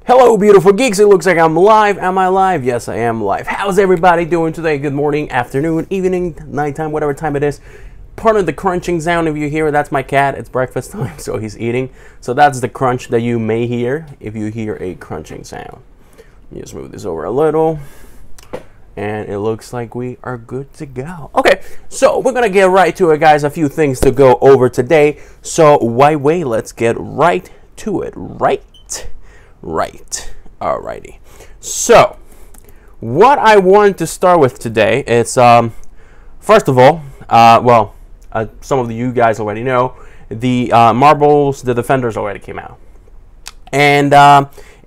Hello, beautiful geeks. It looks like I'm live. Am I live? Yes, I am live. How's everybody doing today? Good morning, afternoon, evening, nighttime, whatever time it is. Part of the crunching sound, if you hear, that's my cat. It's breakfast time, so he's eating. So that's the crunch that you may hear if you hear a crunching sound. Let me just move this over a little. And it looks like we are good to go. Okay, so we're going to get right to it, guys. A few things to go over today. So why wait? Let's get right to it. Right. Alrighty. So, what I want to start with today is, first of all, some of you guys already know, the Marvel's The Defenders already came out. And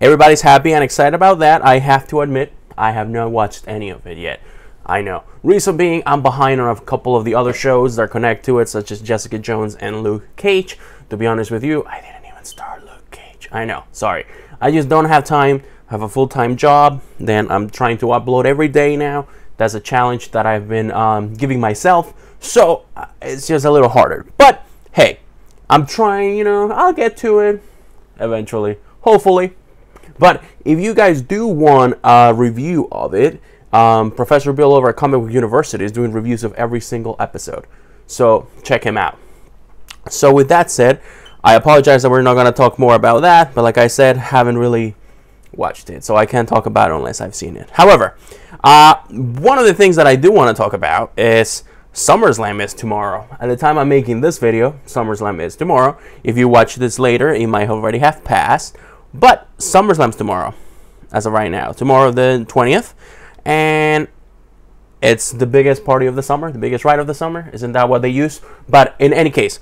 everybody's happy and excited about that. I have to admit, I have not watched any of it yet. I know. Reason being, I'm behind on a couple of the other shows that connect to it, such as Jessica Jones and Luke Cage. To be honest with you, I didn't even start Luke Cage. I know. Sorry. I just don't have time. I have a full-time job. Then I'm trying to upload every day now. That's a challenge that I've been giving myself. So it's just a little harder. But hey, I'm trying, I'll get to it eventually. Hopefully. But if you guys do want a review of it, Professor Bill over at Comic Book University is doing reviews of every single episode. So check him out. So with that said, I apologize that we're not going to talk more about that, but like I said, haven't really watched it, so I can't talk about it unless I've seen it. However, one of the things that I do want to talk about is Summerslam is tomorrow. At the time I'm making this video, Summerslam is tomorrow. If you watch this later, it might already have passed, but Summerslam's tomorrow, as of right now. Tomorrow the 20th, and it's the biggest party of the summer, the biggest ride of the summer. Isn't that what they use? But in any case,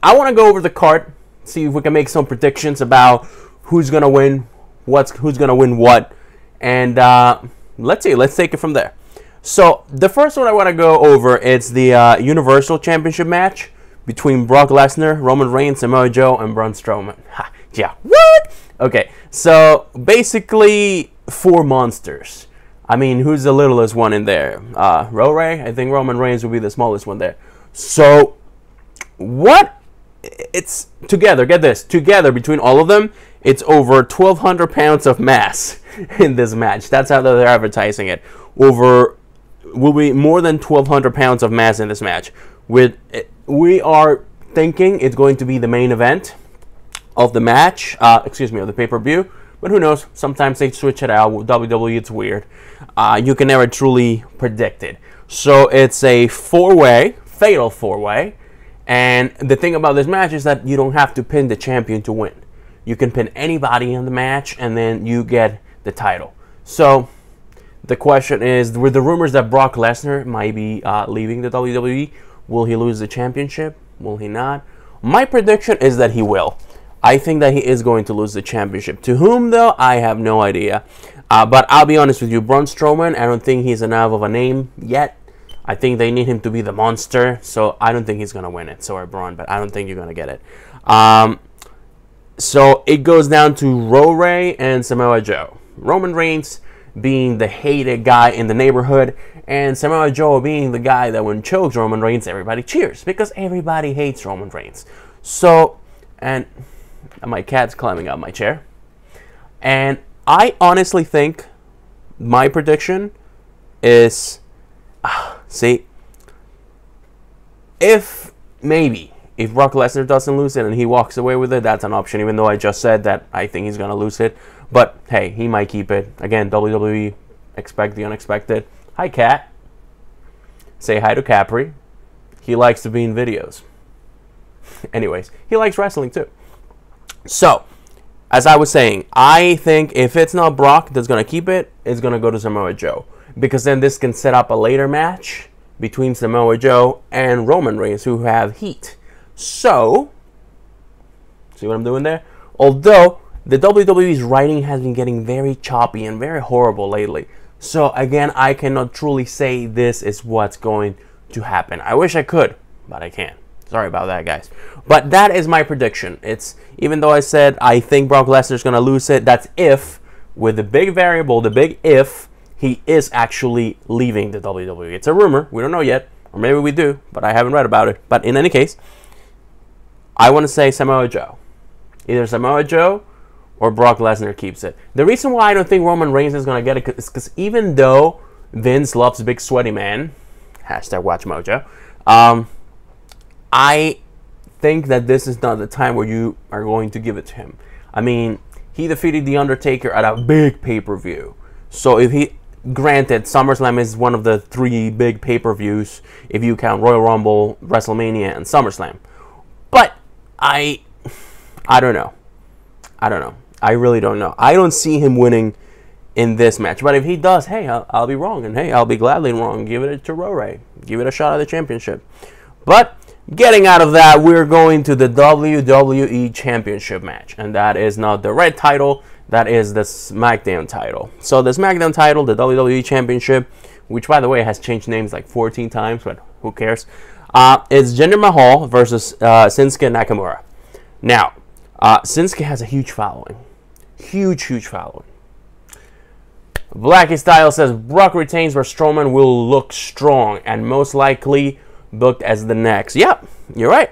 I want to go over the card, see if we can make some predictions about who's going to win, who's going to win what, and let's see. Let's take it from there. So the first one I want to go over is the Universal Championship match between Brock Lesnar, Roman Reigns, Samoa Joe, and Braun Strowman. Ha, yeah, what? Okay, so basically 4 monsters. I mean, who's the littlest one in there? Ray? I think Roman Reigns will be the smallest one there. So what? It's together, get this, together between all of them, it's over 1,200 pounds of mass in this match. That's how they're advertising it. Will be more than 1,200 pounds of mass in this match. We are thinking it's going to be the main event of the match, of the pay-per-view. But who knows? Sometimes they switch it out. With WWE, it's weird. You can never truly predict it. So it's a fatal four-way. And the thing about this match is that you don't have to pin the champion to win. You can pin anybody in the match, and then you get the title. So the question is, with the rumors that Brock Lesnar might be leaving the WWE, will he lose the championship? Will he not? My prediction is that he will. I think that he is going to lose the championship. To whom, though, I have no idea. But I'll be honest with you, Braun Strowman, I don't think he's enough of a name yet. I think they need him to be the monster, so I don't think he's going to win it. Sorry, Braun, but I don't think you're going to get it. So it goes down to Ray and Samoa Joe. Roman Reigns being the hated guy in the neighborhood, and Samoa Joe being the guy that when chokes Roman Reigns, everybody cheers, because everybody hates Roman Reigns. So, and my cat's climbing up my chair. And I honestly think my prediction is... see, if Brock Lesnar doesn't lose it and he walks away with it, that's an option, even though I just said that I think he's going to lose it. But hey, he might keep it. Again, WWE, expect the unexpected. Hi, Cat. Say hi to Capri. He likes to be in videos. Anyways, he likes wrestling too. So, as I was saying, I think if it's not Brock that's going to keep it, it's going to go to Samoa Joe. Because then this can set up a later match between Samoa Joe and Roman Reigns, who have heat. So, see what I'm doing there? Although, the WWE's writing has been getting very choppy and very horrible lately. So, again, I cannot truly say this is what's going to happen. I wish I could, but I can't. Sorry about that, guys. But that is my prediction. Even though I said I think Brock Lesnar's going to lose it, that's if, with the big variable, the big if, he is actually leaving the WWE. It's a rumor. We don't know yet. Or maybe we do, but I haven't read about it. But in any case, I want to say Samoa Joe. Either Samoa Joe or Brock Lesnar keeps it. The reason why I don't think Roman Reigns is going to get it is because even though Vince loves big sweaty man, hashtag watch mojo, I think that this is not the time where you are going to give it to him. I mean, he defeated The Undertaker at a big pay-per-view. So if he, granted, SummerSlam is one of the 3 big pay-per-views if you count Royal Rumble, WrestleMania, and SummerSlam. But I don't know. I really don't know. I don't see him winning in this match. But if he does, hey, I'll be wrong. And hey, I'll be gladly wrong. Give it to Ray. Give it a shot at the championship. But getting out of that, we're going to the WWE Championship match. And that is not the red title. That is the SmackDown title. So the SmackDown title, the WWE Championship, which, by the way, has changed names like 14 times. But who cares? It's Jinder Mahal versus Shinsuke Nakamura. Now, Shinsuke has a huge following. Huge following. Blackie Style says Brock retains where Strowman will look strong and most likely booked as the next. Yep, you're right.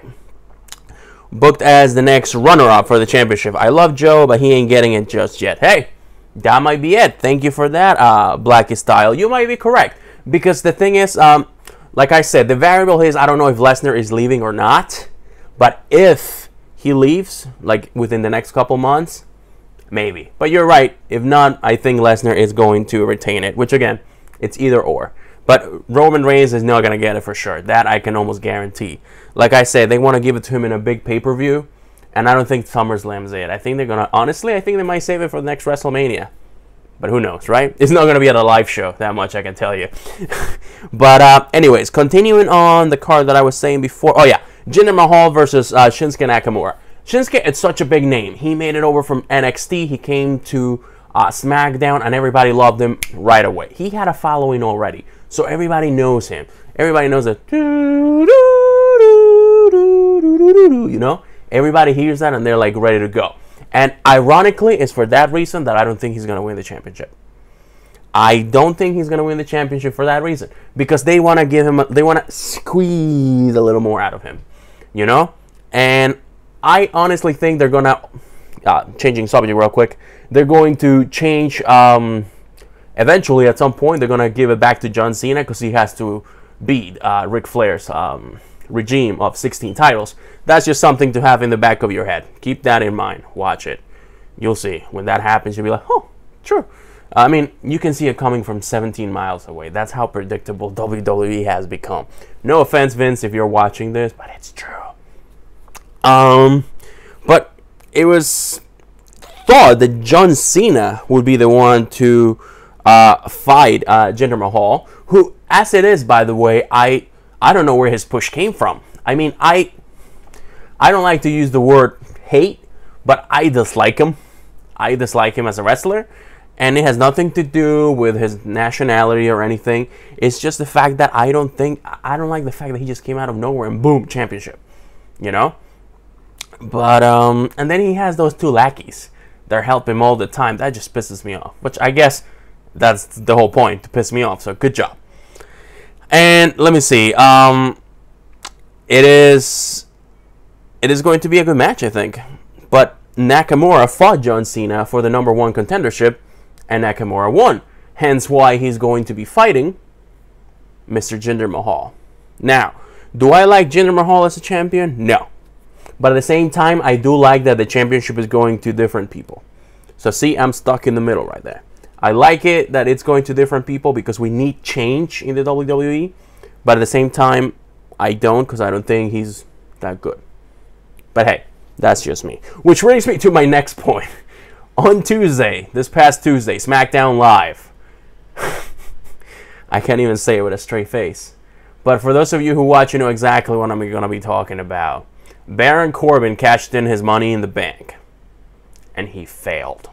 Booked as the next runner-up for the championship. I love Joe, but he ain't getting it just yet. Hey, that might be it. Thank you for that, Blackie Style. You might be correct. Because the thing is, like I said, the variable is I don't know if Lesnar is leaving or not. But if he leaves, like within the next couple months, maybe. But you're right. If not, I think Lesnar is going to retain it. Which, again, it's either or. But Roman Reigns is not going to get it for sure. That I can almost guarantee. Like I said, they want to give it to him in a big pay-per-view. And I don't think SummerSlam's it. I think they're going to... Honestly, I think they might save it for the next WrestleMania. But who knows, right? It's not going to be at a live show. That much I can tell you. But anyways, continuing on the card that I was saying before. Oh, yeah. Jinder Mahal versus Shinsuke Nakamura. Shinsuke, it's such a big name. He made it over from NXT. He came to SmackDown, and everybody loved him right away. He had a following already, so everybody knows him. Everybody knows that, you know? Everybody hears that, and they're, like, ready to go. And ironically, it's for that reason that I don't think he's going to win the championship. I don't think he's going to win the championship for that reason. Because they want to give him, they want to squeeze a little more out of him, you know? And I honestly think they're going to, changing subject real quick, they're going to change, eventually at some point, they're going to give it back to John Cena because he has to beat Ric Flair's regime of 16 titles. That's just something to have in the back of your head. Keep that in mind. Watch it. You'll see. When that happens, you'll be like, oh, true. I mean, you can see it coming from 17 miles away. That's how predictable WWE has become. No offense, Vince, if you're watching this, but it's true. But it was thought that John Cena would be the one to fight Jinder Mahal, who, as it is, by the way, I don't know where his push came from. I mean, I don't like to use the word hate, but I dislike him. I dislike him as a wrestler, and it has nothing to do with his nationality or anything. It's just the fact that I don't like the fact that he just came out of nowhere and boom, championship, you know? But, and then he has those 2 lackeys. They're helping him all the time. That just pisses me off, which I guess that's the whole point, to piss me off. So good job. And let me see. It is going to be a good match, I think. But Nakamura fought John Cena for the #1 contendership, and Nakamura won. Hence why he's going to be fighting Mr. Jinder Mahal. Now, do I like Jinder Mahal as a champion? No. But at the same time, I do like that the championship is going to different people. So see, I'm stuck in the middle right there. I like it that it's going to different people because we need change in the WWE. But at the same time, I don't, because I don't think he's that good. But hey, that's just me. Which brings me to my next point. On Tuesday, this past Tuesday, SmackDown Live. I can't even say it with a straight face. But for those of you who watch, you know exactly what I'm going to be talking about. Baron Corbin cashed in his Money in the Bank. And he failed.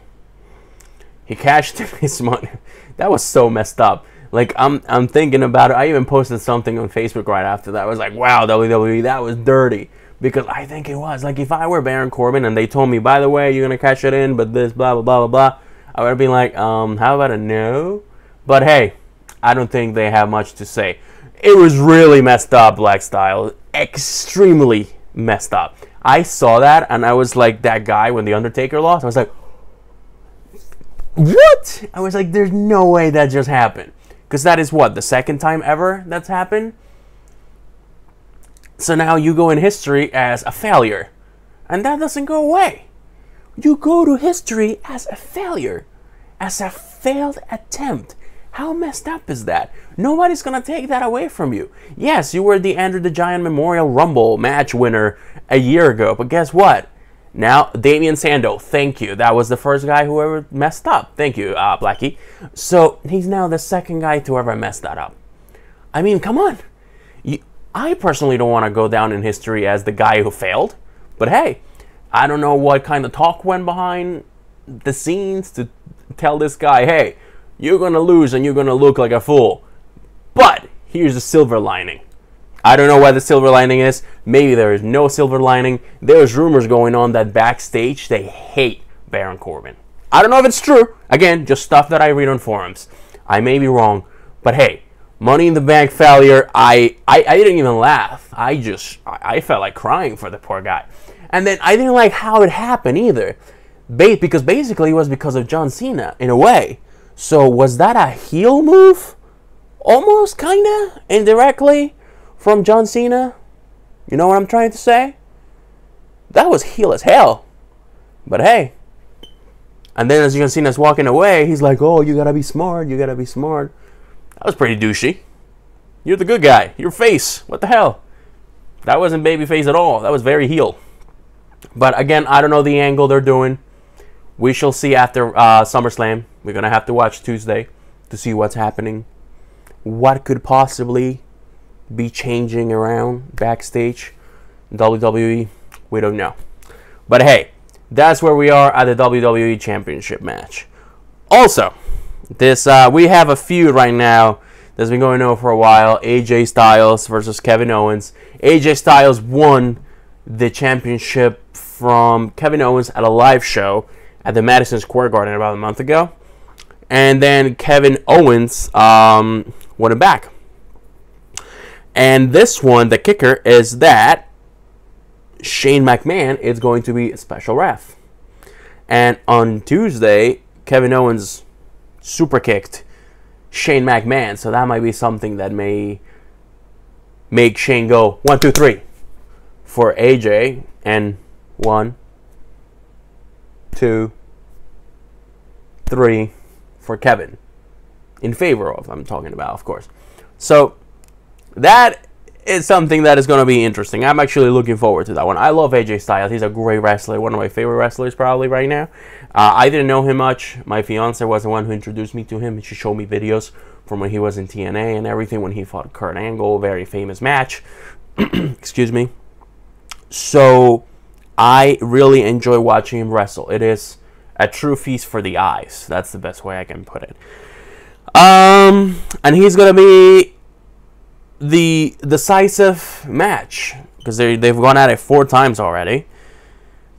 He cashed in his money. That was so messed up. Like, I'm thinking about it. I even posted something on Facebook right after that. I was like, wow, WWE, that was dirty. Because I think it was. Like, if I were Baron Corbin and they told me, by the way, you're going to cash it in, but this, blah, blah, blah, blah, blah, I would have been like, how about a no? But hey, I don't think they have much to say. It was really messed up, Black Style. Extremely messed up. I saw that and I was like that guy when The Undertaker lost. I was like, what? I was like, there's no way that just happened. Because that is what, the second time ever that's happened? So now you go in history as a failure. And that doesn't go away. You go to history as a failure. As a failed attempt. How messed up is that? Nobody's going to take that away from you. Yes, you were the Andrew the Giant Memorial Rumble match winner a year ago. But guess what? Now, Damian Sandow, thank you. That was the first guy who ever messed up. Thank you, Blackie. So, he's now the second guy to ever mess that up. I mean, come on. I personally don't want to go down in history as the guy who failed. But hey, I don't know what kind of talk went behind the scenes to tell this guy, hey, you're going to lose and you're going to look like a fool. But here's the silver lining. I don't know what the silver lining is. Maybe there is no silver lining. There's rumors going on that backstage they hate Baron Corbin. I don't know if it's true. Again, just stuff that I read on forums. I may be wrong. But hey, Money in the Bank failure, I didn't even laugh. I felt like crying for the poor guy. And then I didn't like how it happened either. Because basically it was because of John Cena, in a way. So was that a heel move? Almost, kinda, indirectly, from John Cena? You know what I'm trying to say? That was heel as hell. But hey. And then as John Cena's walking away, he's like, oh, you gotta be smart, you gotta be smart. That was pretty douchey. You're the good guy. You're face. What the hell? That wasn't babyface at all. That was very heel. But again, I don't know the angle they're doing. We shall see after SummerSlam. We're going to have to watch Tuesday to see what's happening. What could possibly be changing around backstage in WWE? We don't know. But hey, that's where we are at the WWE Championship match. Also, this we have a feud right now that's been going on for a while. AJ Styles versus Kevin Owens. AJ Styles won the championship from Kevin Owens at a live show at the Madison Square Garden about a month ago. And then Kevin Owens won it back. And this one, the kicker, is that Shane McMahon is going to be a special ref. And on Tuesday, Kevin Owens super kicked Shane McMahon. So that might be something that may make Shane go 1, 2, 3 for AJ. And 1, 2, 3 for Kevin. In favor of, I'm talking about, of course. So that is something that is going to be interesting. I'm actually looking forward to that one. I love AJ Styles. He's a great wrestler. One of my favorite wrestlers probably right now. I didn't know him much. My fiance was the one who introduced me to him. She showed me videos from when he was in TNA and everything, when he fought Kurt Angle. Very famous match. Excuse me. So I really enjoy watching him wrestle. It is a true feast for the eyes. That's the best way I can put it. And he's going to be the decisive match because they've gone at it 4 times already.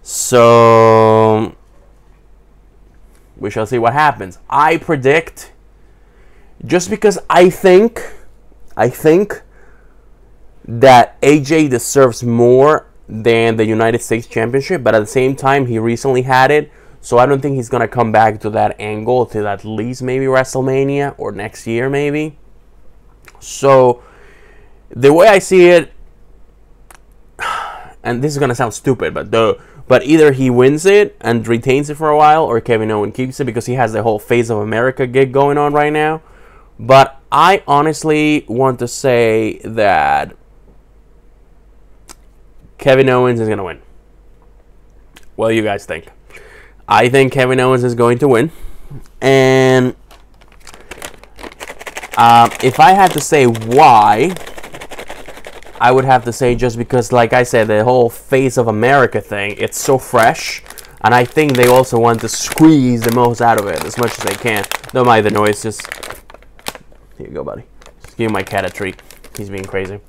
So we shall see what happens. I predict, just because I think that AJ deserves more than the United States Championship, but at the same time, he recently had it, so I don't think he's going to come back to that angle till at least maybe WrestleMania or next year maybe. So the way I see it, and this is going to sound stupid, but either he wins it and retains it for a while, or Kevin Owens keeps it, because he has the whole Face of America gig going on right now. But I honestly want to say that Kevin Owens is going to win. What do you guys think? I think Kevin Owens is going to win. And if I had to say why, I would have to say just because, like I said, the whole Face of America thing, it's so fresh. And I think they also want to squeeze the most out of it as much as they can. Don't mind the noise, just... Here you go, buddy. Just give my cat a treat. He's being crazy.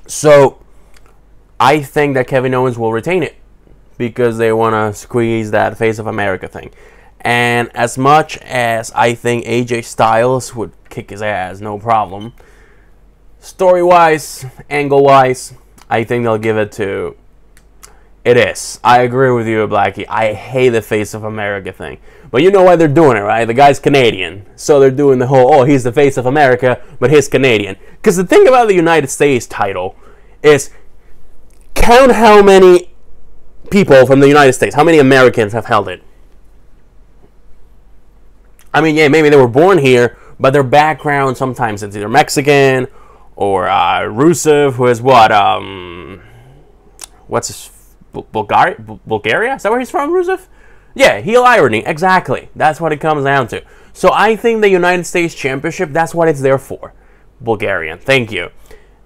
So I think that Kevin Owens will retain it because they want to squeeze that Face of America thing. And as much as I think AJ Styles would kick his ass, no problem, story-wise, angle-wise, I think they'll give it to It is. I agree with you, Blackie. I hate the face of America thing. But you know why they're doing it, right? The guy's Canadian. So they're doing the whole, oh, he's the face of America, but he's Canadian. Because the thing about the United States title is, count how many people from the United States, how many Americans have held it. I mean, yeah, maybe they were born here, but their background, sometimes it's either Mexican or Rusev, who is what, what's his, Bulgaria? Is that where he's from, Rusev? Yeah, heel irony, exactly. That's what it comes down to. So I think the United States Championship, that's what it's there for. Bulgarian, thank you.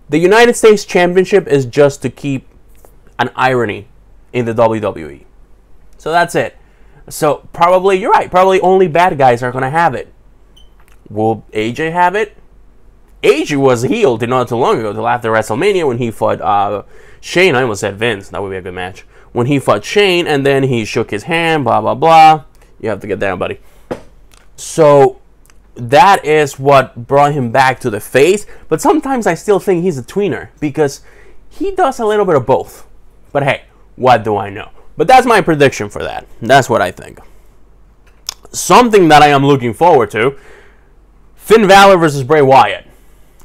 The United States Championship is just to keep an irony in the WWE. So that's it. So probably, you're right, probably only bad guys are going to have it. Will AJ have it? AJ was healed not too long ago, till after WrestleMania when he fought Shane. I almost said Vince. That would be a good match. When he fought Shane and then he shook his hand, blah, blah, blah. You have to get down, buddy. So that is what brought him back to the face. But sometimes I still think he's a tweener because he does a little bit of both. But hey, what do I know? But that's my prediction for that. That's what I think. Something that I am looking forward to, Finn Balor versus Bray Wyatt.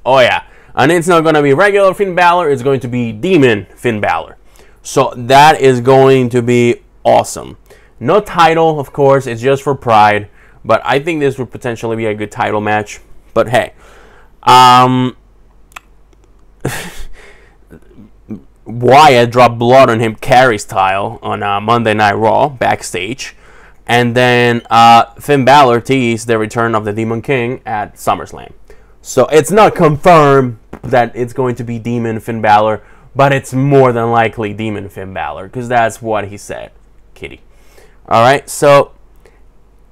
Oh yeah. And it's not going to be regular Finn Balor. It's going to be Demon Finn Balor. So that is going to be awesome. No title, of course. It's just for pride. But I think this would potentially be a good title match. But hey. Wyatt dropped blood on him, Carrie style, on Monday Night Raw, backstage. And then Finn Balor teased the return of the Demon King at SummerSlam. So it's not confirmed that it's going to be Demon Finn Balor, but it's more than likely Demon Finn Balor, because that's what he said, kitty. Alright, so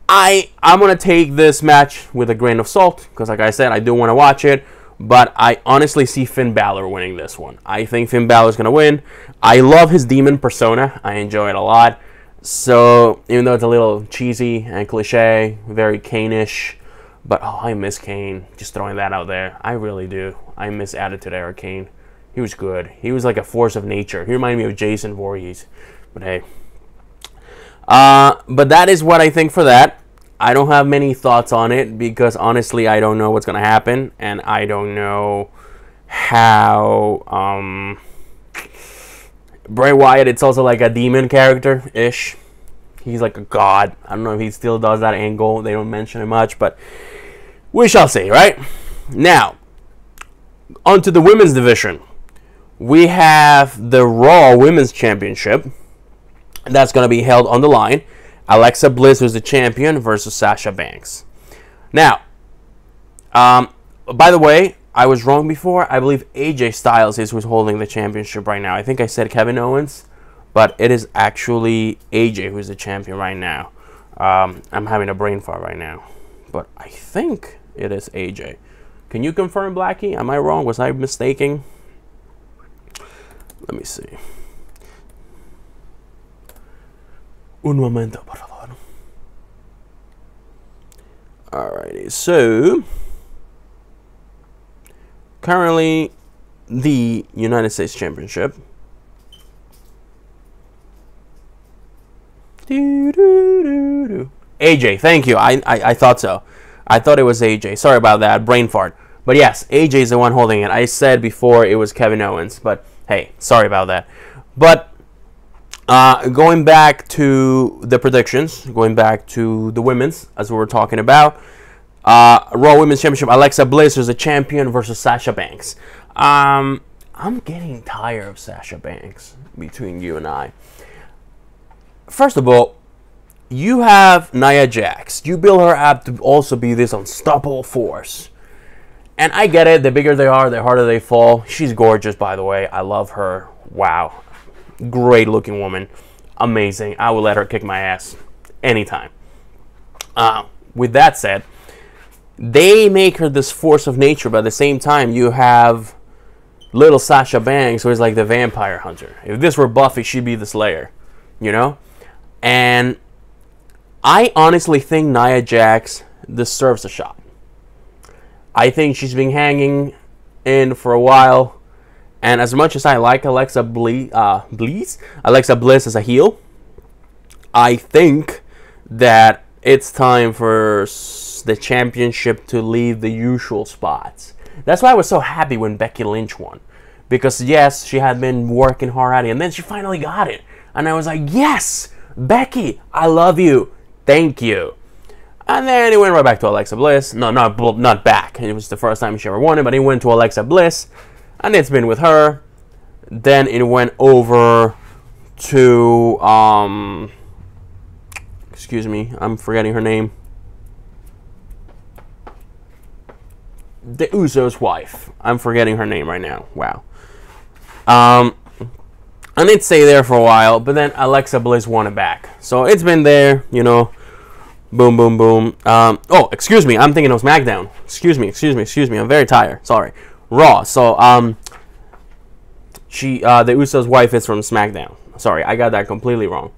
I'm going to take this match with a grain of salt, because like I said, I do want to watch it. But I honestly see Finn Balor winning this one. I think Finn Balor is going to win. I love his demon persona. I enjoy it a lot. So, even though it's a little cheesy and cliche, very Kane-ish. But, oh, I miss Kane. Just throwing that out there. I really do. I miss Attitude Era Kane. He was good. He was like a force of nature. He reminded me of Jason Voorhees. But, hey. But that is what I think for that. I don't have many thoughts on it because honestly I don't know what's going to happen and I don't know how Bray Wyatt, it's also like a demon character-ish. He's like a god. I don't know if he still does that angle. They don't mention it much, but we shall see, right? Now, onto the women's division. We have the Raw Women's Championship. That's going to be held on the line. Alexa Bliss, who's the champion, versus Sasha Banks. Now, by the way, I was wrong before. I believe AJ Styles is who's holding the championship right now. I think I said Kevin Owens, but it is actually AJ who's the champion right now. I'm having a brain fart right now, but I think it is AJ. Can you confirm, Blackie? Am I wrong? Was I mistaken? Let me see. Un momento, por favor. Alrighty, so currently the United States Championship. AJ, thank you. I thought so. I thought it was AJ. Sorry about that, brain fart. But yes, AJ is the one holding it. I said before it was Kevin Owens, but hey, sorry about that. But going back to the predictions, going back to the women's, as we were talking about, Raw Women's Championship, Alexa Bliss is the champion versus Sasha Banks. I'm getting tired of Sasha Banks, between you and I. First of all, you have Nia Jax. You build her up to also be this unstoppable force. And I get it, the bigger they are, the harder they fall. She's gorgeous, by the way. I love her. Wow. Great looking woman. Amazing. I will let her kick my ass anytime. With that said, they make her this force of nature, but at the same time you have little Sasha Banks, who is like the vampire hunter. If this were Buffy, she'd be the Slayer, you know? And I honestly think Nia Jax deserves a shot. I think she's been hanging in for a while, And as much as I like Alexa Bliss as a heel, I think that it's time for the championship to leave the usual spots. That's why I was so happy when Becky Lynch won. Because, yes, she had been working hard at it, and then she finally got it. And I was like, yes, Becky, I love you. Thank you. And then it went right back to Alexa Bliss. No, not back. It was the first time she ever won it, but it went to Alexa Bliss. And it's been with her. Then it went over to, excuse me, I'm forgetting her name. The Usos' wife. I'm forgetting her name right now. Wow. I didn't stay there for a while, but then Alexa Bliss won it back. So it's been there, you know. Boom, boom, boom. Oh, excuse me. I'm thinking of SmackDown. Excuse me. I'm very tired. Sorry. Raw. So, the Usos' wife is from SmackDown. Sorry, I got that completely wrong.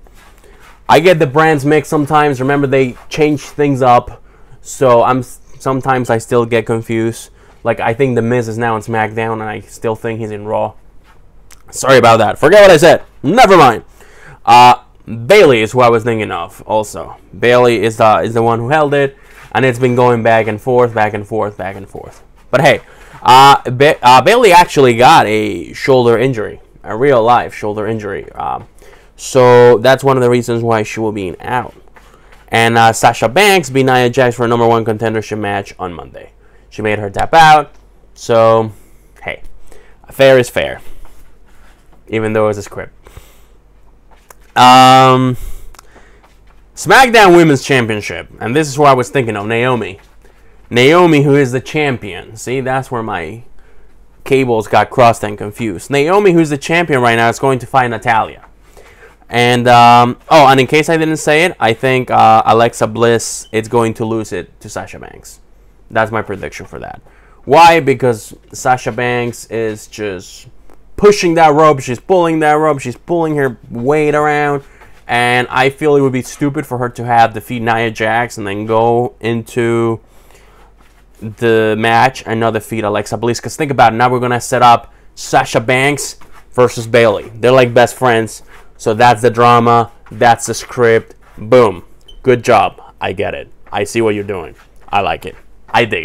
I get the brands mixed sometimes. Remember, they change things up. So, sometimes I still get confused. Like, I think The Miz is now on SmackDown, and I still think he's in Raw. Sorry about that. Forget what I said. Never mind. Bayley is who I was thinking of also. Bayley is the one who held it, and it's been going back and forth. But hey, Bayley actually got a shoulder injury, a real-life shoulder injury. So that's one of the reasons why she will be out. And Sasha Banks beat Nia Jax for a #1 contendership match on Monday. She made her tap out. So, hey, fair is fair. Even though it's a script. SmackDown Women's Championship. And this is what I was thinking of. Naomi, who is the champion. See, that's where my cables got crossed and confused. Naomi, who's the champion right now, is going to fight Natalya. And, and in case I didn't say it, I think Alexa Bliss is going to lose it to Sasha Banks. That's my prediction for that. Why? Because Sasha Banks is just pushing that rope. She's pulling that rope. She's pulling her weight around. And I feel it would be stupid for her to have defeat Nia Jax and then go into the match and not defeat Alexa Bliss. Because think about it. Now we're going to set up Sasha Banks versus Bayley. They're like best friends. So that's the drama. That's the script. Boom. Good job. I get it. I see what you're doing. I like it. I dig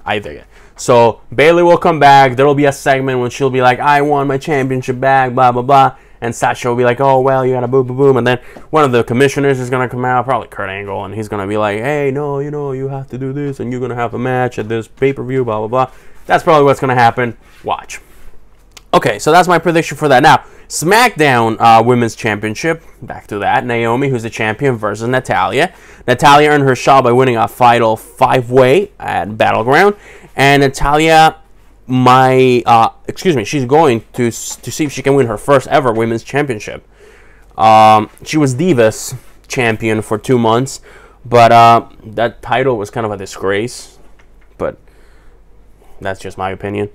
it. So Bayley will come back. There will be a segment when she'll be like, I won my championship back, blah, blah, blah. And Sasha will be like, oh, well, you got a boom, boom, boom. And then one of the commissioners is going to come out, probably Kurt Angle, and he's going to be like, hey, no, you have to do this, and you're going to have a match at this pay-per-view, blah, blah, blah. That's probably what's going to happen. Watch. Okay, so that's my prediction for that. Now, SmackDown Women's Championship, back to that. Naomi, who's the champion, versus Natalya. Natalya earned her shot by winning a Fatal 5-Way at Battleground. And Natalya, she's going to see if she can win her first ever Women's Championship. She was Divas champion for 2 months, but that title was kind of a disgrace. But that's just my opinion.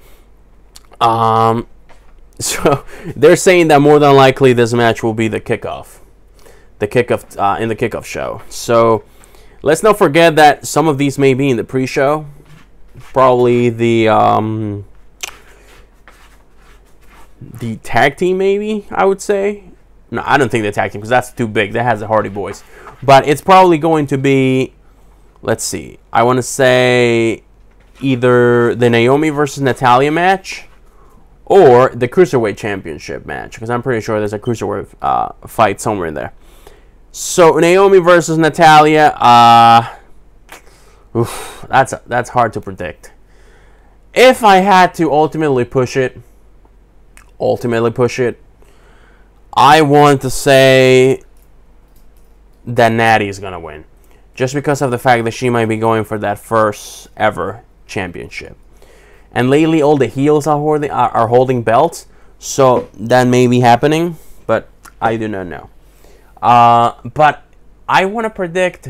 So they're saying that more than likely this match will be the kickoff. In the kickoff show. So let's not forget that some of these may be in the pre-show. Probably the tag team, maybe, I would say. No, I don't think the tag team, because that's too big. That has the Hardy Boys. But it's probably going to be, let's see, I want to say either the Naomi versus Natalya match or the Cruiserweight Championship match, because I'm pretty sure there's a Cruiserweight fight somewhere in there. So Naomi versus Natalya, that's hard to predict. If I had to ultimately push it, I want to say that Natty is gonna win, just because of the fact that she might be going for that first ever championship. And lately, all the heels are holding belts, so that may be happening, but I do not know. But I want to predict.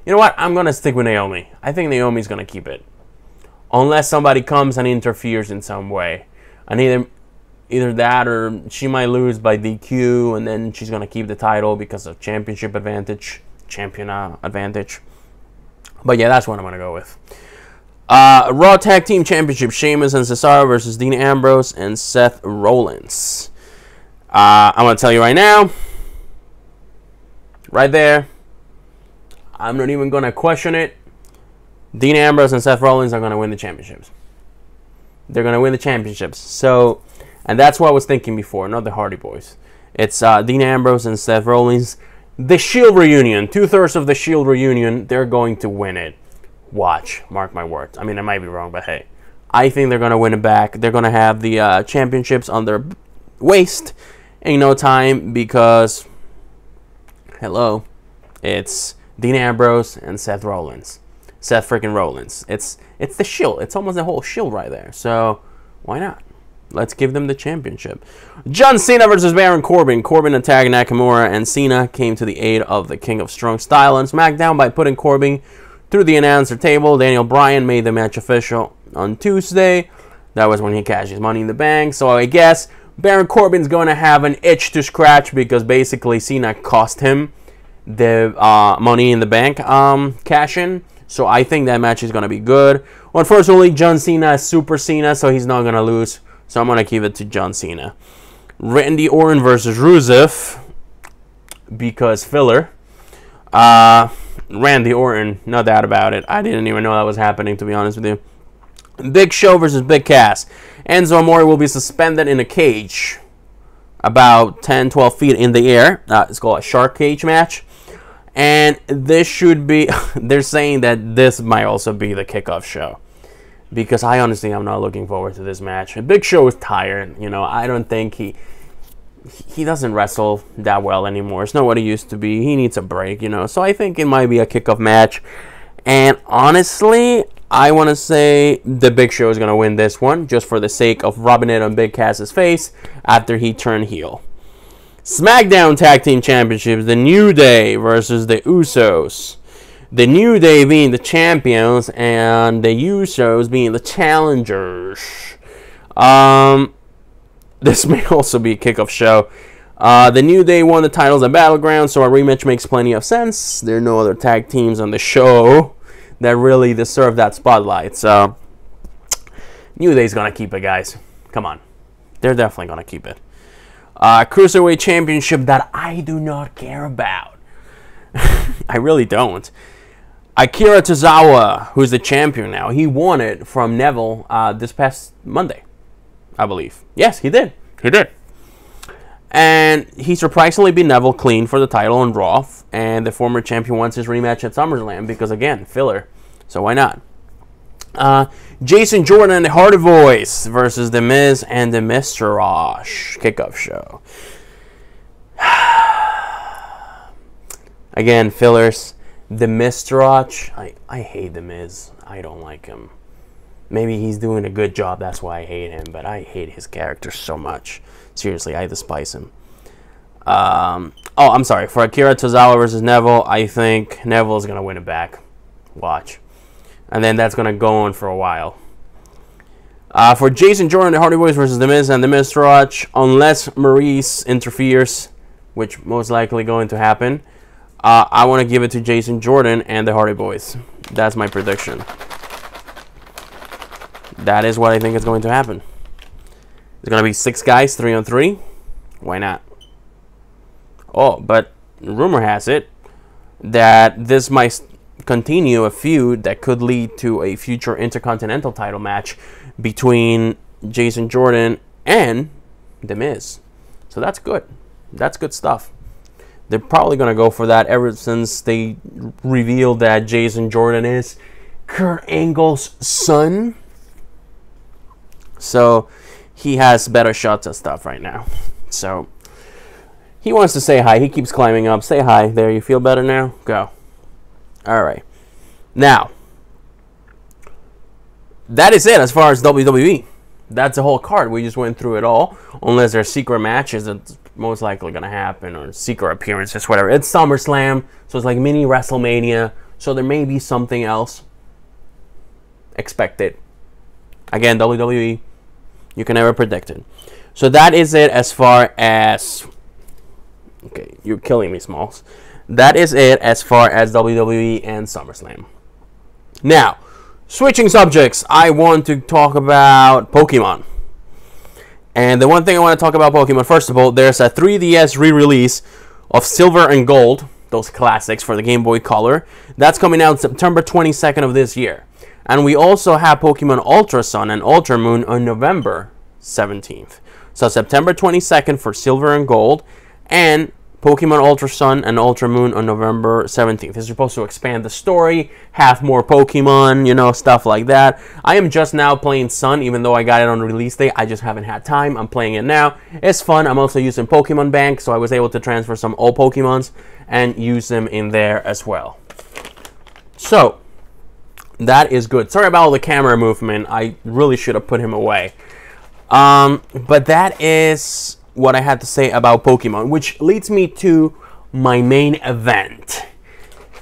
You know what? I'm going to stick with Naomi. I think Naomi's going to keep it. Unless somebody comes and interferes in some way. And either that or she might lose by DQ, and then she's going to keep the title because of champion advantage. But yeah, that's what I'm going to go with. Raw Tag Team Championship, Sheamus and Cesaro versus Dean Ambrose and Seth Rollins. I'm going to tell you right now, right there, I'm not even going to question it. Dean Ambrose and Seth Rollins are going to win the championships. They're going to win the championships. So, and that's what I was thinking before, not the Hardy Boys. It's Dean Ambrose and Seth Rollins. The Shield reunion, 2/3 of the Shield reunion, they're going to win it. Watch, mark my words. I mean, I might be wrong, but hey, I think they're going to win it back. They're going to have the championships on their waist in no time because, hello, it's Dean Ambrose and Seth Rollins. Seth freaking Rollins. It's the Shield. It's almost the whole Shield right there. So why not? Let's give them the championship. John Cena versus Baron Corbin. Corbin attacked Nakamura, and Cena came to the aid of the King of Strong Style on SmackDown by putting Corbin through the announcer table. Daniel Bryan made the match official on Tuesday. That was when he cashed his Money in the Bank. So I guess Baron Corbin's going to have an itch to scratch because basically Cena cost him the Money in the Bank cash-in. So I think that match is going to be good. Unfortunately, John Cena is Super Cena, so he's not going to lose. So I'm going to give it to John Cena. Randy Orton versus Rusev because filler. Randy Orton, no doubt about it. I didn't even know that was happening, to be honest with you. Big Show versus Big Cass. Enzo Amore will be suspended in a cage about 10-12 feet in the air. It's called a shark cage match. And this should be, they're saying that this might also be the kickoff show. Because I honestly am not looking forward to this match. Big Show is tired. You know, I don't think he doesn't wrestle that well anymore. It's not what he used to be. He needs a break, you know. So I think it might be a kickoff match. And honestly, I want to say the Big Show is going to win this one just for the sake of rubbing it on Big Cass's face after he turned heel. SmackDown Tag Team Championships, The New Day versus the Usos. The New Day being the champions and the Usos being the challengers. This may also be a kickoff show. The New Day won the titles at Battleground, so a rematch makes plenty of sense. There are no other tag teams on the show that really deserve that spotlight. So, New Day's going to keep it, guys. Come on. They're definitely going to keep it. Cruiserweight Championship that I do not care about. I really don't. Akira Tozawa, who's the champion now, he won it from Neville this past Monday, I believe. Yes, he did. He did. And he surprisingly beat Neville clean for the title on Raw. And the former champion wants his rematch at Summerslam because, again, filler. So why not? Jason Jordan and the Hardy Boys versus The Miz and the Miztourage kickoff show. Again, fillers. The Miztourage, I hate The Miz. I don't like him. Maybe he's doing a good job, that's why I hate him, but I hate his character so much. Seriously, I despise him. I'm sorry. For Akira Tozawa versus Neville, I think Neville is going to win it back. Watch. And then that's going to go on for a while. For Jason Jordan, the Hardy Boys versus The Miz and the Miztourage, unless Maurice interferes, which most likely going to happen, I want to give it to Jason Jordan and the Hardy Boys. That's my prediction. That is what I think is going to happen. There's going to be 6 guys, 3-on-3. Why not? Oh, but rumor has it that this might continue a feud that could lead to a future Intercontinental title match between Jason Jordan and The Miz. So that's good. That's good stuff. They're probably going to go for that ever since they revealed that Jason Jordan is Kurt Angle's son. So he has better shots at stuff right now. So he wants to say hi. He keeps climbing up. Say hi. There, you feel better now? Go. All right. Now, that is it as far as WWE. That's the whole card. We just went through it all. Unless there's secret matches that's most likely going to happen, or secret appearances, whatever. It's SummerSlam, so it's like mini WrestleMania. So there may be something else. Expect it. Again, WWE, you can never predict it. So that is it as far as... Okay, you're killing me, Smalls. That is it as far as WWE and SummerSlam. Now, Switching subjects, I want to talk about Pokemon. And the one thing I want to talk about Pokemon, first of all, there's a 3DS re-release of Silver and Gold, those classics for the Game Boy Color. That's coming out September 22nd of this year. And we also have Pokemon Ultra Sun and Ultra Moon on November 17th. So September 22nd for Silver and Gold, and Pokemon Ultra Sun and Ultra Moon on November 17th. It's supposed to expand the story, have more Pokemon, you know, stuff like that. I am just now playing Sun, even though I got it on release day. I just haven't had time. I'm playing it now. It's fun. I'm also using Pokemon Bank, so I was able to transfer some old Pokemons and use them in there as well. So, that is good. Sorry about all the camera movement. I really should have put him away. But that is what I had to say about Pokemon, which leads me to my main event,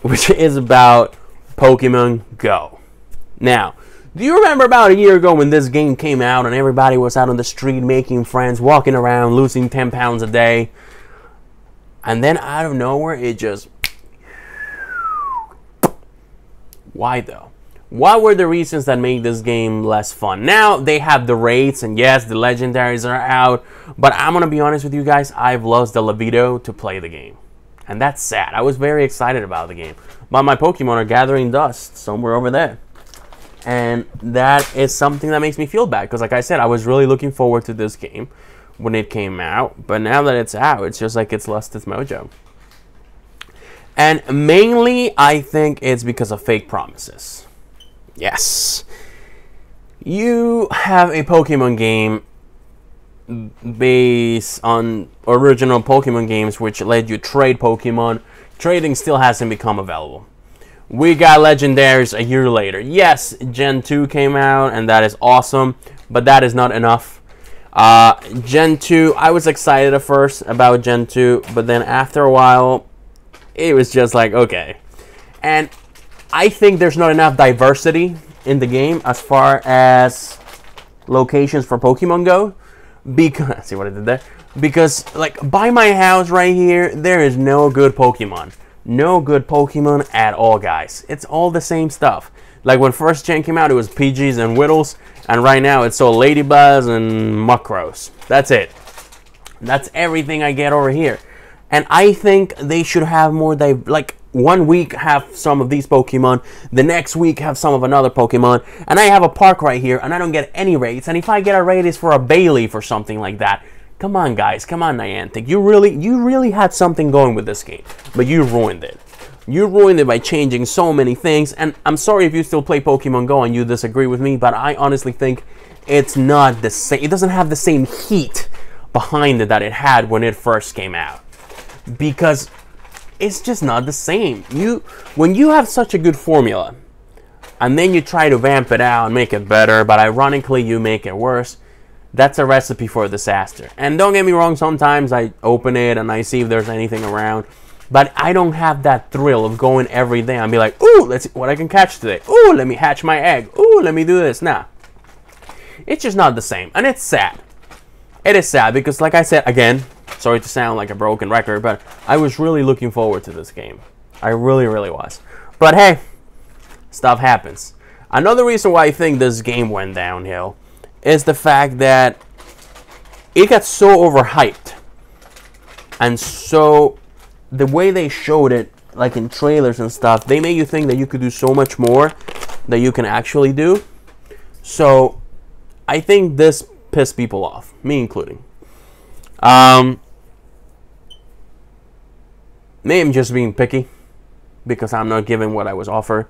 which is about Pokemon Go. Now, do you remember about a year ago when this game came out and everybody was out on the street making friends, walking around, losing 10 pounds a day, and then out of nowhere it just... Why though? What were the reasons that made this game less fun? Now, they have the raids, and yes, the legendaries are out, but I'm going to be honest with you guys, I've lost the libido to play the game. And that's sad. I was very excited about the game, but my Pokemon are gathering dust somewhere over there. And that is something that makes me feel bad, because like I said, I was really looking forward to this game when it came out, but now that it's out, it's just like it's lost its mojo. And mainly, I think it's because of fake promises. Yes. You have a Pokemon game based on original Pokemon games which let you trade Pokemon. Trading still hasn't become available. We got legendaries a year later. Yes, Gen 2 came out and that is awesome, but that is not enough. Gen 2, I was excited at first about Gen 2, but then after a while, it was just like, okay. And I think there's not enough diversity in the game as far as locations for Pokemon go. Because, see what I did there? Because, like, by my house right here, there is no good Pokemon. No good Pokemon at all, guys. It's all the same stuff. Like, when first gen came out, it was Pidgeys and Whittles. And right now, it's all Ladybuzz and Muckrows. That's it. That's everything I get over here. And I think they should have more, like, 1 week have some of these Pokemon, the next week have some of another Pokemon, and I have a park right here, and I don't get any raids, and if I get a raid, it's for a Bayleaf or something like that. Come on, guys, come on, Niantic. You really had something going with this game, but you ruined it. You ruined it by changing so many things, and I'm sorry if you still play Pokemon Go and you disagree with me, but I honestly think it's not the same. It doesn't have the same heat behind it that it had when it first came out. Because it's just not the same. When you have such a good formula and then you try to vamp it out and make it better, but ironically you make it worse, that's a recipe for disaster. And don't get me wrong, sometimes I open it and I see if there's anything around, but I don't have that thrill of going every day and be like, ooh, let's see what I can catch today. Ooh, let me hatch my egg. Ooh, let me do this. Nah, it's just not the same, and it's sad. It is sad because, like I said, again, sorry to sound like a broken record, but I was really looking forward to this game. I really, really was. But hey, stuff happens. Another reason why I think this game went downhill is the fact that it got so overhyped. And so, the way they showed it, like in trailers and stuff, they made you think that you could do so much more that you can actually do. So, I think this pissed people off, me including. Maybe I'm just being picky because I'm not given what I was offered,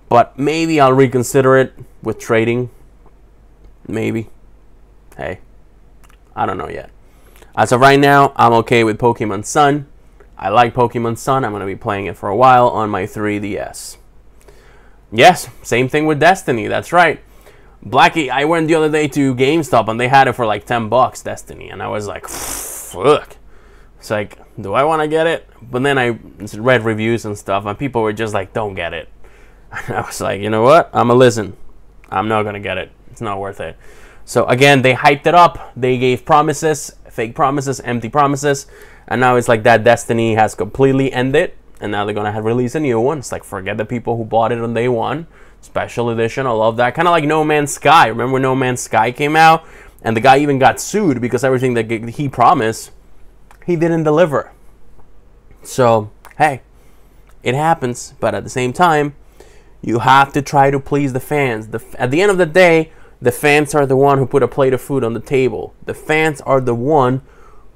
but maybe I'll reconsider it with trading. Maybe. Hey, I don't know yet. As of right now, I'm okay with Pokemon Sun. I like Pokemon Sun. I'm going to be playing it for a while on my 3DS. Yes, same thing with Destiny. That's right. Blackie, I went the other day to GameStop and they had it for like $10, Destiny. And I was like, fuck. It's like, do I want to get it? But then I read reviews and stuff and people were just like, don't get it. And I was like, you know what? I'm going to listen. I'm not going to get it. It's not worth it. So again, they hyped it up. They gave promises, fake promises, empty promises. And now it's like that Destiny has completely ended. And now they're going to release a new one. It's like, forget the people who bought it on day one. Special edition, I love that. Kind of like No Man's Sky. Remember when No Man's Sky came out? And the guy even got sued because everything that he promised, he didn't deliver. So, hey, it happens. But at the same time, you have to try to please the fans. At the end of the day, the fans are the one who put a plate of food on the table. The fans are the one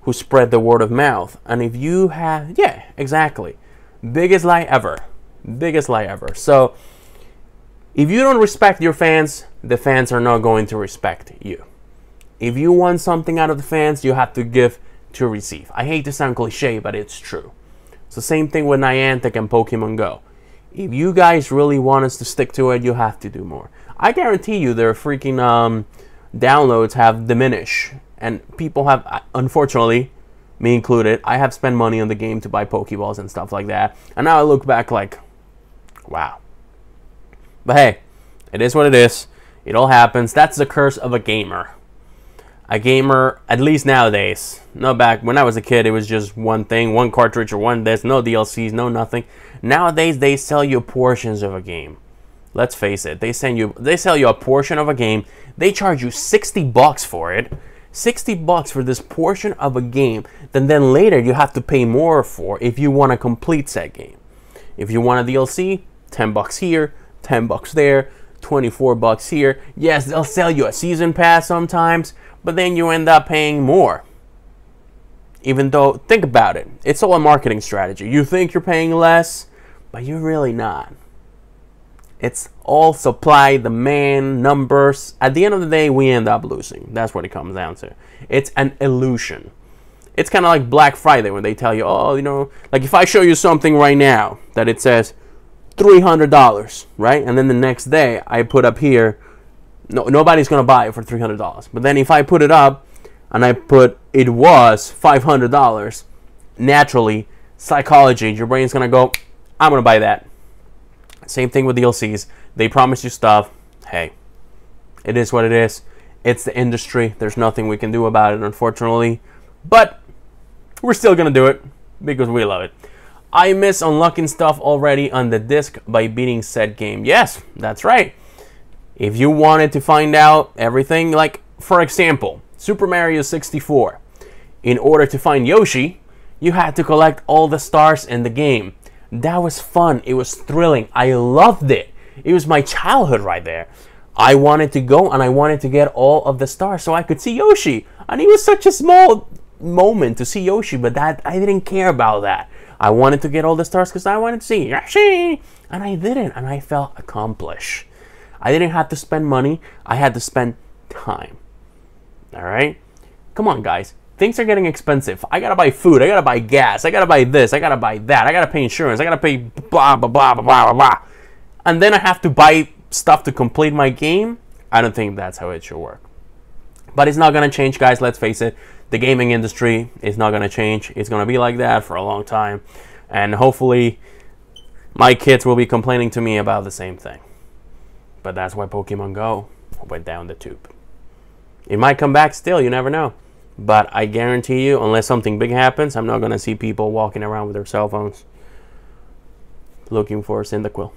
who spread the word of mouth. And if you have, yeah, exactly. Biggest lie ever. Biggest lie ever. So, if you don't respect your fans, the fans are not going to respect you. If you want something out of the fans, you have to give to receive. I hate to sound cliche, but it's true. It's the same thing with Niantic and Pokemon Go. If you guys really want us to stick to it, you have to do more. I guarantee you their freaking downloads have diminished. And people have, unfortunately, me included, I have spent money on the game to buy Pokeballs and stuff like that. And now I look back like, wow. But hey, it is what it is. It all happens. That's the curse of a gamer. A gamer, at least nowadays. No, back when I was a kid, it was just one thing, one cartridge or one disc, no DLCs, no nothing. Nowadays, they sell you portions of a game. Let's face it, they sell you a portion of a game. They charge you $60 for it. $60 for this portion of a game. Then later you have to pay more for if you want to complete said game. If you want a DLC, $10 here, $10 there, $24 here. Yes, they'll sell you a season pass sometimes, but then you end up paying more. Even though, think about it, it's all a marketing strategy. You think you're paying less, but you're really not. It's all supply, demand, numbers. At the end of the day, we end up losing. That's what it comes down to. It's an illusion. It's kind of like Black Friday when they tell you, oh, you know, like if I show you something right now that it says $300, right? And then the next day I put up here, nobody's going to buy it for $300. But then if I put it up and I put it was $500, naturally, psychology, your brain's going to go, I'm going to buy that. Same thing with DLCs. They promise you stuff. Hey, it is what it is. It's the industry. There's nothing we can do about it, unfortunately. But we're still going to do it because we love it. I miss unlocking stuff already on the disc by beating said game. Yes, that's right. If you wanted to find out everything, like, for example, Super Mario 64. In order to find Yoshi, you had to collect all the stars in the game. That was fun. It was thrilling. I loved it. It was my childhood right there. I wanted to go and I wanted to get all of the stars so I could see Yoshi. And it was such a small moment to see Yoshi, but that I didn't care about that. I wanted to get all the stars because I wanted to see Yoshi. And I didn't. And I felt accomplished. I didn't have to spend money. I had to spend time. All right? Come on, guys. Things are getting expensive. I gotta buy food. I gotta buy gas. I gotta buy this. I gotta buy that. I gotta pay insurance. I gotta pay blah, blah, blah, blah, blah, blah. And then I have to buy stuff to complete my game. I don't think that's how it should work. But it's not gonna change, guys. Let's face it. The gaming industry is not gonna change. It's gonna be like that for a long time. And hopefully, my kids will be complaining to me about the same thing. But that's why Pokemon Go went down the tube. It might come back still. You never know. But I guarantee you, unless something big happens, I'm not going to see people walking around with their cell phones looking for Cyndaquil.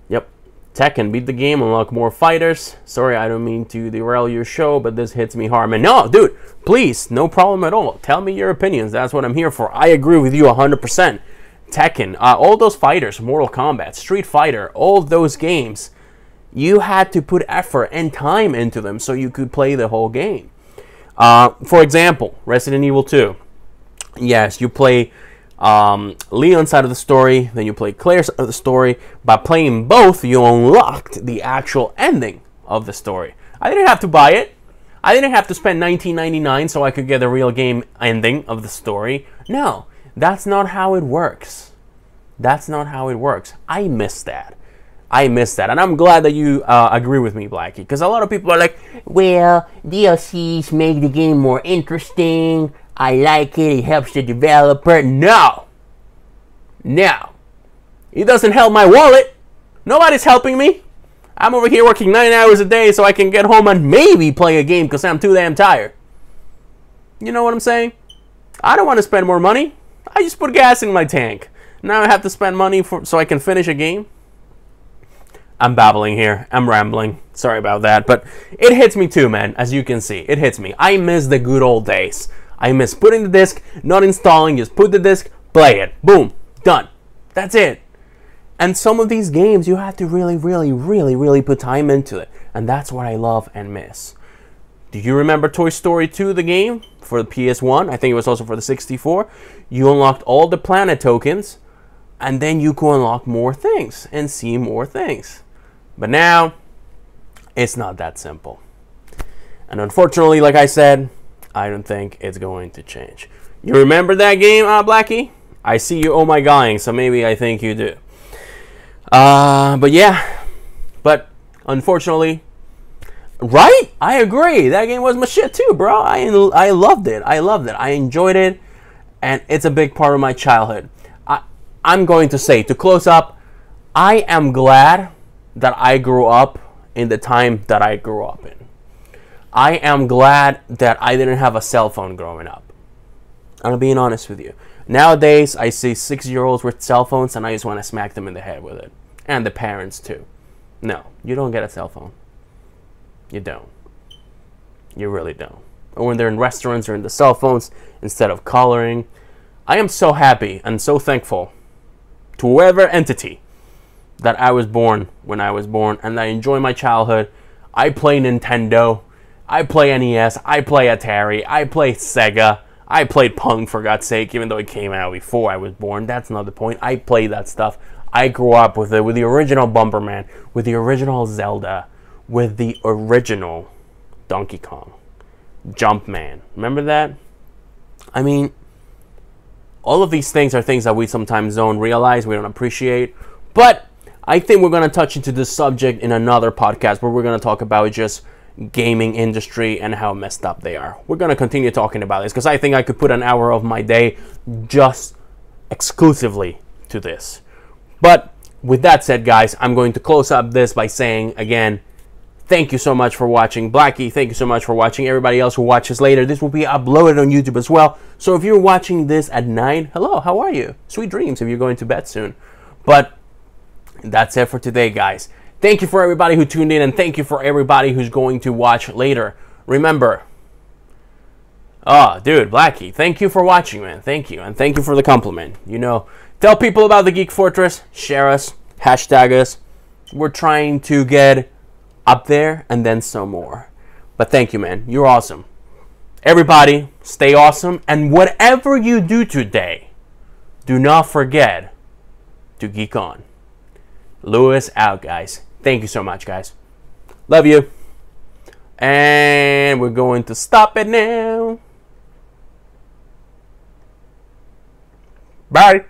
Yep. Tekken, beat the game, unlock more fighters. Sorry, I don't mean to derail your show, but this hits me hard. Man, no, dude, please, no problem at all. Tell me your opinions. That's what I'm here for. I agree with you 100%. Tekken, all those fighters, Mortal Kombat, Street Fighter, all those games, you had to put effort and time into them so you could play the whole game. For example, Resident Evil 2. Yes, you play Leon's side of the story, then you play Claire's side of the story. By playing both, you unlocked the actual ending of the story. I didn't have to buy it. I didn't have to spend $19.99 so I could get the real game ending of the story. No, that's not how it works. That's not how it works. I miss that. I miss that, and I'm glad that you agree with me, Blackie, because a lot of people are like, well, DLCs make the game more interesting, I like it, it helps the developer. No! No. It doesn't help my wallet. Nobody's helping me. I'm over here working 9 hours a day so I can get home and maybe play a game because I'm too damn tired. You know what I'm saying? I don't want to spend more money. I just put gas in my tank. Now I have to spend money so I can finish a game. I'm babbling here. I'm rambling. Sorry about that. But it hits me too, man. As you can see, it hits me. I miss the good old days. I miss putting the disc, not installing, just put the disc, play it. Boom. Done. That's it. And some of these games, you have to really put time into it. And that's what I love and miss. Do you remember Toy Story 2, the game? For the PS1? I think it was also for the 64. You unlocked all the planet tokens. And then you can unlock more things and see more things. But now, it's not that simple. And unfortunately, like I said, I don't think it's going to change. You remember that game, Blackie? I see you oh my guying, so maybe I think you do. But yeah. But unfortunately, right? I agree. That game was my shit too, bro. I loved it. I enjoyed it. And it's a big part of my childhood. I'm going to say, to close up, I am glad that I grew up in the time that I grew up in. I am glad that I didn't have a cell phone growing up. I'm being honest with you. Nowadays, I see 6-year-olds with cell phones and I just want to smack them in the head with it. And the parents too. No, you don't get a cell phone. You don't. You really don't. Or when they're in restaurants or in the cell phones, instead of coloring. I am so happy and so thankful to whoever entity that I was born when I was born, and I enjoy my childhood. I play Nintendo, I play NES, I play Atari, I play Sega, I played Pong for God's sake, even though it came out before I was born. That's not the point. I play that stuff. I grew up with it, with the original Bomberman, with the original Zelda, with the original Donkey Kong, Jumpman. Remember that? I mean, all of these things are things that we sometimes don't realize, we don't appreciate. But I think we're going to touch into this subject in another podcast where we're going to talk about just gaming industry and how messed up they are. We're going to continue talking about this because I think I could put an hour of my day just exclusively to this. But with that said, guys, I'm going to close up this by saying, again, thank you so much for watching. Blackie, thank you so much for watching. Everybody else who watches later, this will be uploaded on YouTube as well. So if you're watching this at night, hello, how are you? Sweet dreams if you're going to bed soon. But that's it for today, guys. Thank you for everybody who tuned in, and thank you for everybody who's going to watch later. Remember, oh, dude, Blackie, thank you for watching, man. Thank you, and thank you for the compliment. You know, tell people about the Geek Fortress, share us, hashtag us. We're trying to get up there and then some more. But thank you, man. You're awesome. Everybody, stay awesome. And whatever you do today, do not forget to geek on. Lewis out, guys. Thank you so much, guys. Love you. And we're going to stop it now. Bye.